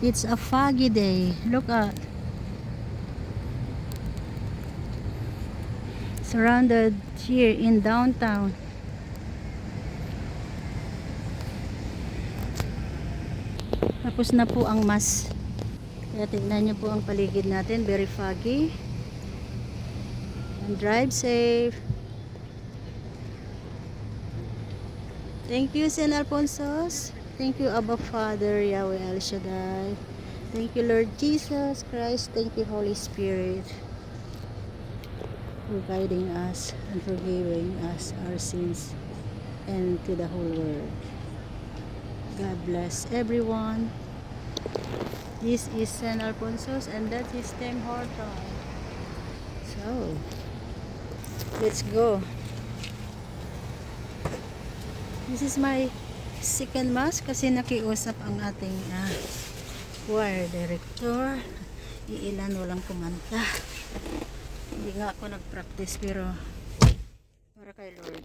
It's a foggy day. Look at. Surrounded here in downtown. Tapos na po ang mass. Kaya tignan nyo po ang paligid natin. Very foggy. And drive safe. Thank you, San Alfonso's. Thank you, Abba Father, Yahweh El Shaddai. Thank you, Lord Jesus Christ. Thank you, Holy Spirit, for guiding us and forgiving us our sins and to the whole world. God bless everyone. This is San Alfonso's and that is Tim Horton. So, let's go. This is my second mass kasi nakiusap ang ating choir director. Iilan walang kumanta. Hindi nga ako nag-practice pero para kay Lord.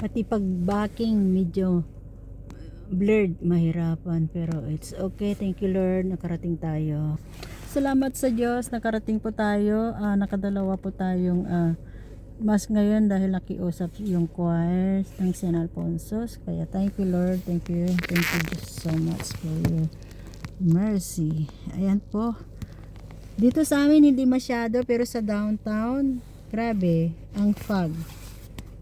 Pati pag-backing medyo blurred, mahirapan, pero it's okay. Thank you, Lord, nakarating tayo. Salamat sa Diyos, nakarating po tayo. Nakadalawa po tayong mas ngayon dahil nakiusap yung choir ng San Alfonso's. Kaya thank you, Lord, thank you just so much for your mercy. Ayan po, dito sa amin hindi masyado, pero sa downtown grabe ang fog.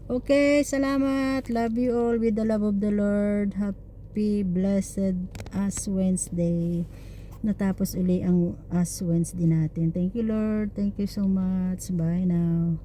Okay, salamat. Love you all with the love of the Lord. Happy, blessed Ash Wednesday. Natapos uli ang Ash Wednesday natin. Thank you, Lord. Thank you so much. Bye now.